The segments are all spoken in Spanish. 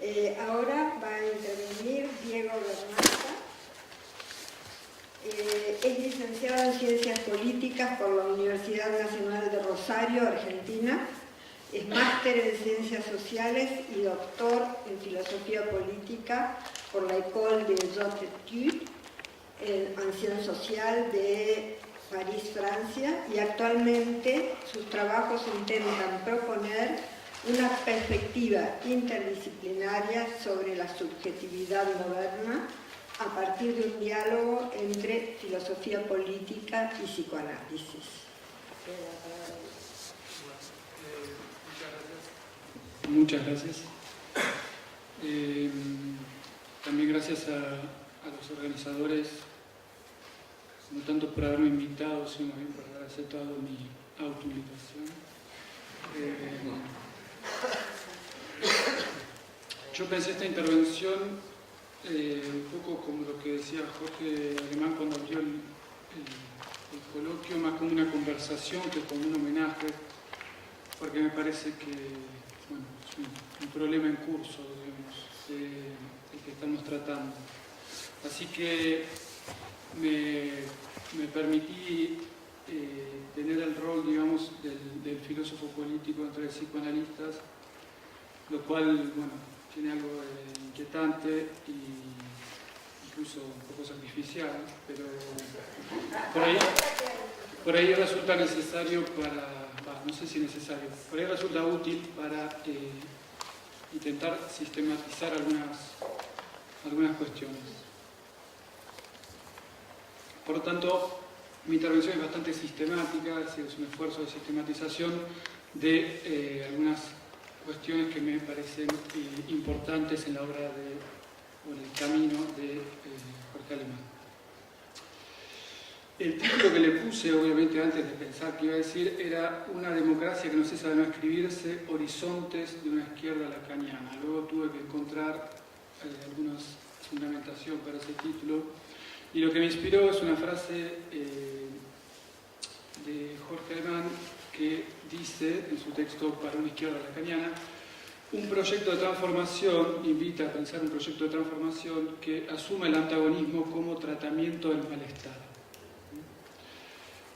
Ahora va a intervenir Diego Bernasta. Es licenciado en Ciencias Políticas por la Universidad Nacional de Rosario, Argentina. Es máster en Ciencias Sociales y doctor en Filosofía Política por la École des Hautes Études en Ciencias Sociales de París, Francia, y actualmente sus trabajos intentan proponer una perspectiva interdisciplinaria sobre la subjetividad moderna a partir de un diálogo entre filosofía política y psicoanálisis. Muchas gracias. También gracias a los organizadores, no tanto por haberme invitado, sino bien por haber aceptado mi autoinvitación. Yo pensé esta intervención un poco como lo que decía Jorge Alemán cuando abrió el coloquio, más como una conversación que como un homenaje, porque me parece que bueno, es un problema en curso, digamos, el que estamos tratando. Así que me permití tener el rol, digamos, del filósofo político entre psicoanalistas, lo cual, bueno, tiene algo inquietante e incluso un poco sacrificial, pero por ahí resulta necesario para, no sé si necesario, por ahí resulta útil para intentar sistematizar algunas cuestiones. Por lo tanto, mi intervención es bastante sistemática, es un esfuerzo de sistematización de algunas cuestiones que me parecen importantes en la obra o en el camino de Jorge Alemán. El título que le puse, obviamente, antes de pensar qué iba a decir, era Una democracia que no cesa de no escribirse, horizontes de una izquierda lacaniana. Luego tuve que encontrar alguna fundamentación para ese título, y lo que me inspiró es una frase de Jorge Alemán que dice en su texto Para una izquierda lacaniana: un proyecto de transformación invita a pensar un proyecto de transformación que asuma el antagonismo como tratamiento del malestar.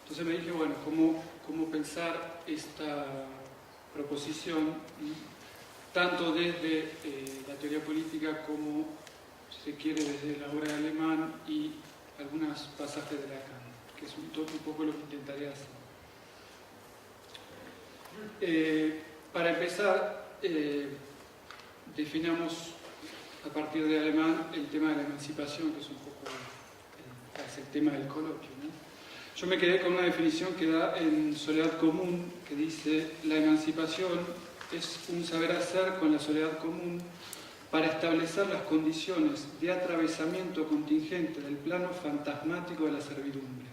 Entonces me dije, bueno, ¿cómo pensar esta proposición, tanto desde la teoría política como, si se quiere, desde la obra de Alemán y algunos pasajes de Lacan, que es un poco lo que intentaré hacer. Para empezar, definamos a partir de Alemán el tema de la emancipación, que es un poco el tema del coloquio, ¿no? Yo me quedé con una definición que da en Soledad Común, que dice: la emancipación es un saber hacer con la soledad común para establecer las condiciones de atravesamiento contingente del plano fantasmático de la servidumbre.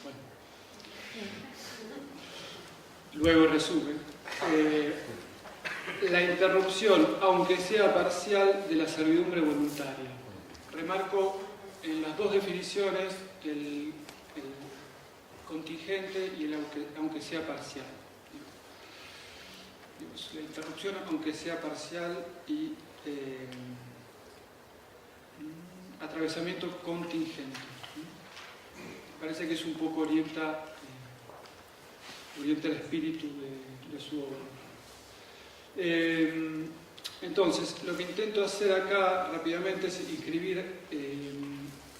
Bueno. Luego resumen. La interrupción, aunque sea parcial, de la servidumbre voluntaria. Remarco en las dos definiciones el contingente y el aunque sea parcial. La interrupción, aunque sea parcial, y atravesamiento contingente. Parece que es un poco orienta el espíritu de su obra. Entonces, lo que intento hacer acá rápidamente es inscribir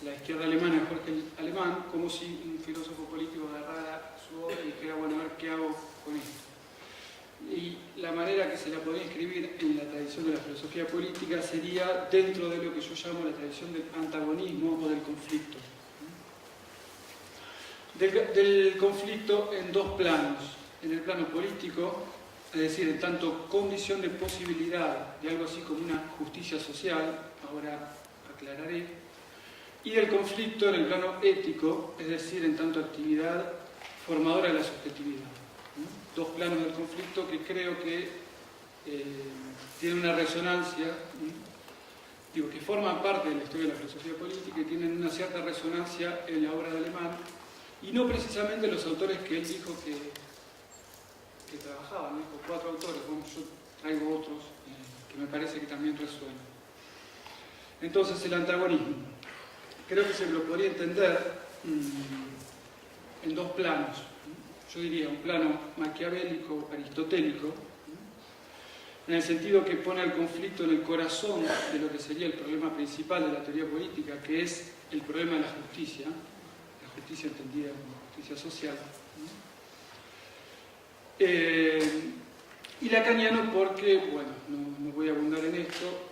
la izquierda alemana de Jorge Alemán como si un filósofo político agarrara su obra y dijera, bueno, a ver qué hago con esto. Y la manera que se la podría inscribir en la tradición de la filosofía política sería dentro de lo que yo llamo la tradición del antagonismo o del conflicto. Del conflicto en dos planos: en el plano político, es decir, en tanto condición de posibilidad de algo así como una justicia social, ahora aclararé, y del conflicto en el plano ético, es decir, en tanto actividad formadora de la subjetividad. Dos planos del conflicto que creo que tienen una resonancia, que forman parte de la historia de la filosofía política y tienen una cierta resonancia en la obra de Alemán, y no precisamente los autores que él dijo que trabajaban, dijo 4 autores, bueno, yo traigo otros que me parece que también resuena. Entonces, el antagonismo. Creo que se lo podría entender en dos planos. Yo diría un plano maquiavélico, aristotélico, en el sentido que pone al conflicto en el corazón de lo que sería el problema principal de la teoría política, que es el problema de la justicia entendida como justicia social. Y lacaniano porque, bueno, no voy a abundar en esto,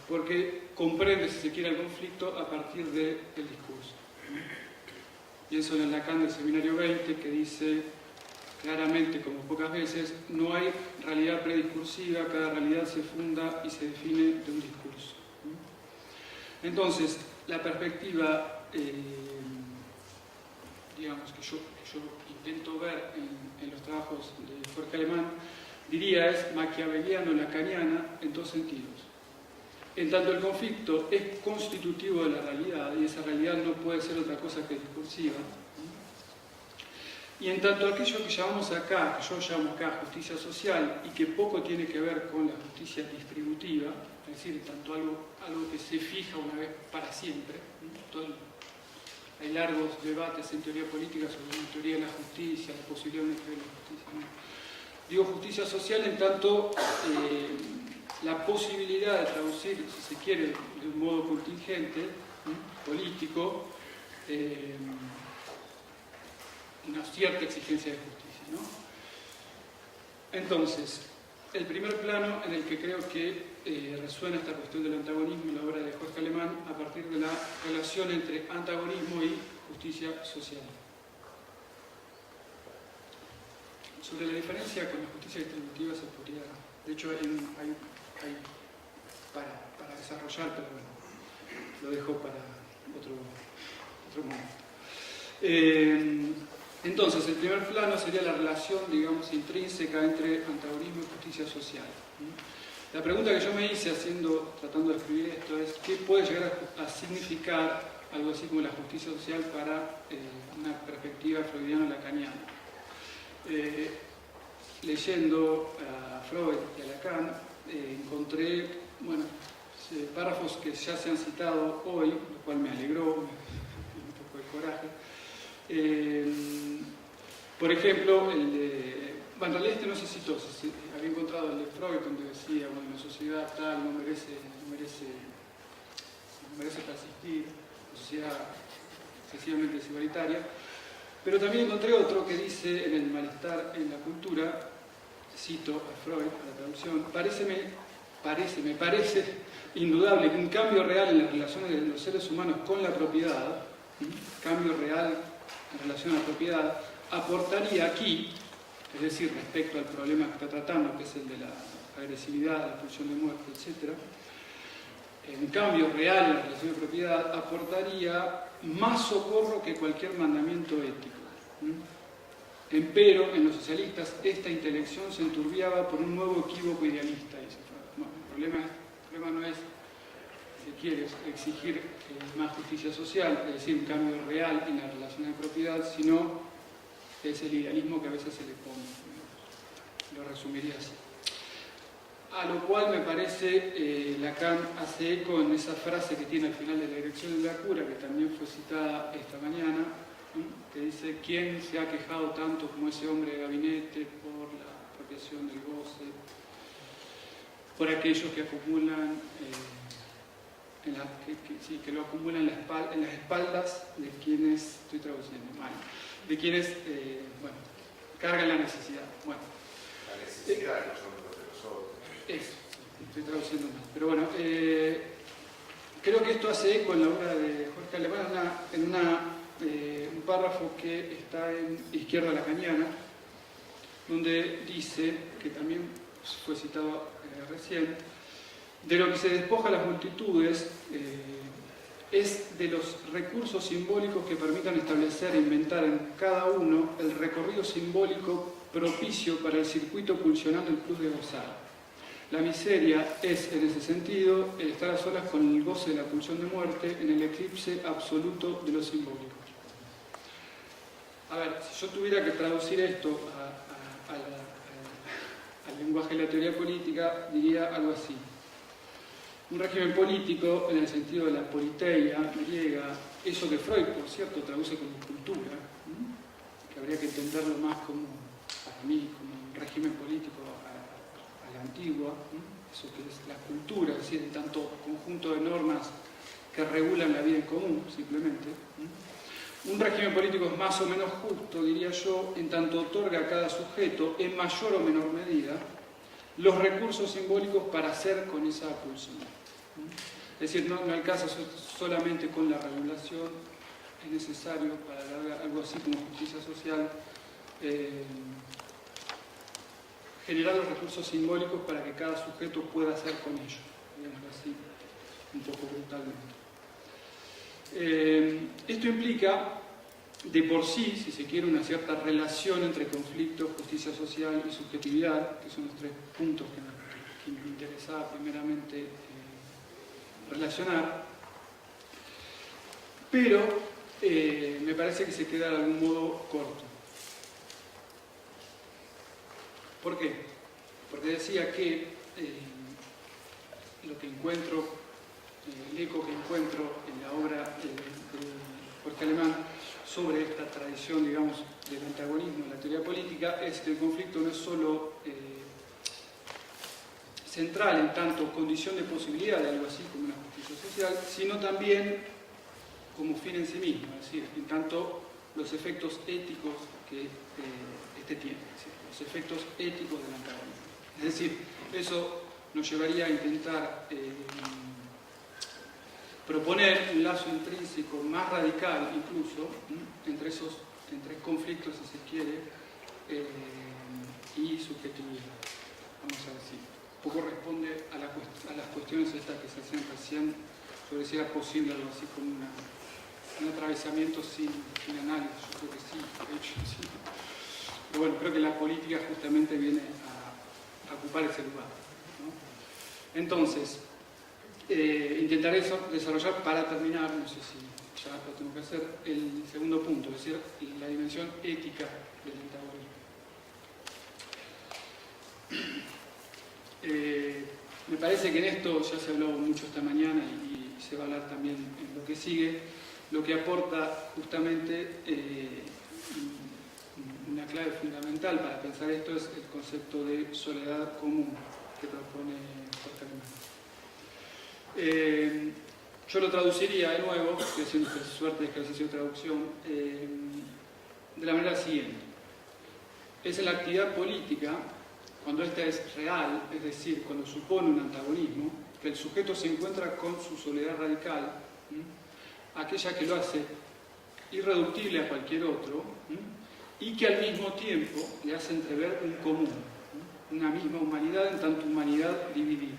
porque comprende, si se quiere, el conflicto a partir del discurso. Pienso en el Lacan del Seminario 20, que dice claramente, como pocas veces, no hay realidad prediscursiva, cada realidad se funda y se define de un discurso. Entonces, la perspectiva, digamos, que yo intento ver en los trabajos de Jorge Alemán, diría es maquiaveliano-lacaniana en dos sentidos. En tanto el conflicto es constitutivo de la realidad, y esa realidad no puede ser otra cosa que discursiva, y en tanto aquello que llamamos acá, que yo llamo acá justicia social, y que poco tiene que ver con la justicia distributiva, es decir, tanto algo que se fija una vez para siempre, hay largos debates en teoría política sobre la teoría de la justicia, la posibilidad de la justicia. Digo justicia social en tanto la posibilidad de traducir, si se quiere, de un modo contingente, político, una cierta exigencia de justicia, ¿no? Entonces, el primer plano en el que creo que resuena esta cuestión del antagonismo en la obra de Jorge Alemán a partir de la relación entre antagonismo y justicia social. Sobre la diferencia con la justicia distributiva se podría, de hecho hay para desarrollar, pero bueno, lo dejo para otro momento. Entonces, el primer plano sería la relación, digamos, intrínseca entre antagonismo y justicia social. La pregunta que yo me hice tratando de escribir esto es ¿qué puede llegar a significar algo así como la justicia social para una perspectiva freudiano-lacaniana? Leyendo a Freud y a Lacan, encontré, bueno, párrafos que ya se han citado hoy, lo cual me alegró, me dio un poco de coraje. Por ejemplo, el de... Bueno, en realidad este no se citó, había encontrado el de Freud donde decía, bueno, la sociedad tal no merece persistir, la sociedad excesivamente desigualitaria. Pero también encontré otro que dice en el malestar en la cultura, cito a Freud, a la traducción, me parece indudable que un cambio real en las relaciones de los seres humanos con la propiedad, cambio real en relación a la propiedad, aportaría aquí, es decir, respecto al problema que está tratando, que es el de la agresividad, la pulsión de muerte, etc., un cambio real en la relación de propiedad aportaría más socorro que cualquier mandamiento ético. Empero, en los socialistas, esta intelección se enturbiaba por un nuevo equívoco idealista. Bueno, el problema no es, si quiere, exigir más justicia social, es decir, un cambio real en las relaciones de propiedad, sino es el idealismo que a veces se le pone. Lo resumiría así. A lo cual me parece Lacan hace eco en esa frase que tiene al final de la Dirección de la Cura, que también fue citada esta mañana, que dice: ¿quién se ha quejado tanto como ese hombre de gabinete por la apropiación del goce, por aquellos que acumulan, que lo acumulan en las espaldas de quienes, estoy traduciendo mal, de quienes, cargan la necesidad? Bueno, la necesidad de los hombres de los otros. Eso, estoy traduciendo mal. Pero bueno, creo que esto hace eco en la obra de Jorge Alemán, un párrafo que está en Izquierda Lacaniana, donde dice, que también fue citado recién, de lo que se despoja a las multitudes es de los recursos simbólicos que permitan establecer e inventar en cada uno el recorrido simbólico propicio para el circuito pulsional del plus de gozar. La miseria es, en ese sentido, el estar a solas con el goce de la pulsión de muerte en el eclipse absoluto de lo simbólico. A ver, si yo tuviera que traducir esto al lenguaje de la teoría política, diría algo así. Un régimen político, en el sentido de la politeia griega, eso que Freud, por cierto, traduce como cultura, que habría que entenderlo más como, para mí, como un régimen político a la antigua, eso que es la cultura, es decir, tanto conjunto de normas que regulan la vida en común, simplemente. Un régimen político es más o menos justo, diría yo, en tanto otorga a cada sujeto, en mayor o menor medida, los recursos simbólicos para hacer con esa pulsión. Es decir, no alcanza solamente con la regulación, es necesario para algo así como justicia social, generar los recursos simbólicos para que cada sujeto pueda hacer con ellos, digamos así, un poco brutalmente. Esto implica, de por sí, si se quiere, una cierta relación entre conflicto, justicia social y subjetividad, que son los tres puntos que me interesaba primeramente relacionar, pero me parece que se queda de algún modo corto. ¿Por qué? Porque decía que lo que encuentro, el eco que encuentro en la obra de Jorge Alemán sobre esta tradición, digamos, del antagonismo en la teoría política, es que el conflicto no es solo central en tanto condición de posibilidad de algo así como una justicia social, sino también como fin en sí mismo, es decir, en tanto los efectos éticos que este tiene, es decir, los efectos éticos del antagonismo. Es decir, eso nos llevaría a intentar proponer un lazo intrínseco más radical incluso entre conflictos, si se quiere, y subjetividad, vamos a decir. Un poco responde a las cuestiones estas que se hacían recién sobre si era posible algo así como un atravesamiento sin análisis. Yo creo que sí, de hecho sí. Pero bueno, creo que la política justamente viene a ocupar ese lugar, ¿no? Entonces, intentaré desarrollar para terminar, no sé si ya lo tengo que hacer, el segundo punto, es decir, la dimensión ética del antagonismo. Me parece que en esto ya se habló mucho esta mañana y se va a hablar también en lo que sigue, lo que aporta justamente una clave fundamental para pensar esto es el concepto de soledad común que propone Jorge Alemán. Yo lo traduciría de nuevo, que es una suerte de ejercicio de traducción, de la manera siguiente. Es en la actividad política, cuando esta es real, es decir, cuando supone un antagonismo, que el sujeto se encuentra con su soledad radical, aquella que lo hace irreductible a cualquier otro, y que al mismo tiempo le hace entrever un común, una misma humanidad en tanto humanidad dividida.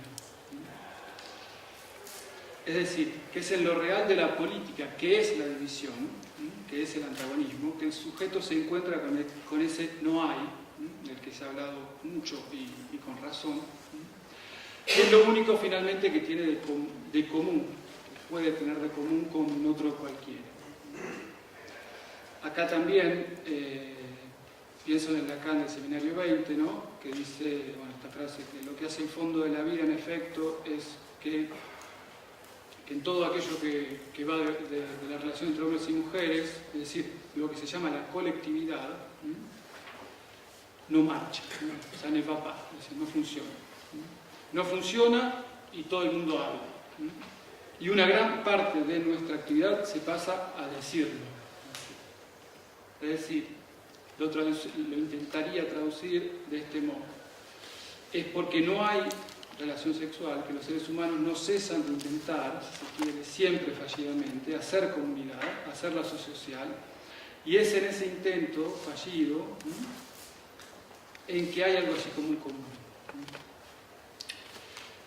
Es decir, que es en lo real de la política, que es la división, que es el antagonismo, que el sujeto se encuentra con ese no hay, del que se ha hablado mucho y con razón, que es lo único finalmente que tiene de común, que puede tener de común con un otro cualquiera. Acá también pienso en el Lacan del Seminario 20, ¿no? Que dice, bueno, esta frase, que lo que hace el fondo de la vida en efecto es que en todo aquello que va de la relación entre hombres y mujeres, es decir, lo que se llama la colectividad, no marcha, ¿no? O sea, ne va pas, es decir, no funciona. No funciona y todo el mundo habla. Y una gran parte de nuestra actividad se pasa a decirlo. Es decir, lo intentaría traducir de este modo. Es porque no hay relación sexual que los seres humanos no cesan de intentar, si se quiere, siempre fallidamente, hacer comunidad, hacer lazo social, y es en ese intento fallido en que hay algo así como un común.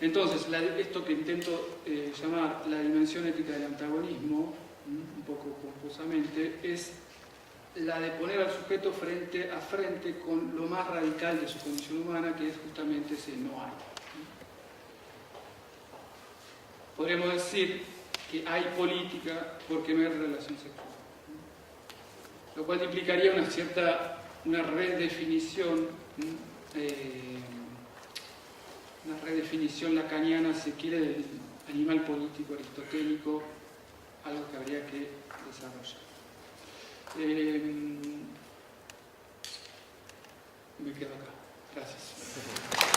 Entonces, esto que intento llamar la dimensión ética del antagonismo, un poco confusamente, es la de poner al sujeto frente a frente con lo más radical de su condición humana, que es justamente ese no hay. Podríamos decir que hay política porque no hay relación sexual, lo cual implicaría una redefinición una redefinición lacaniana, si quiere, del animal político aristotélico, algo que habría que desarrollar. Me quedo acá. Gracias.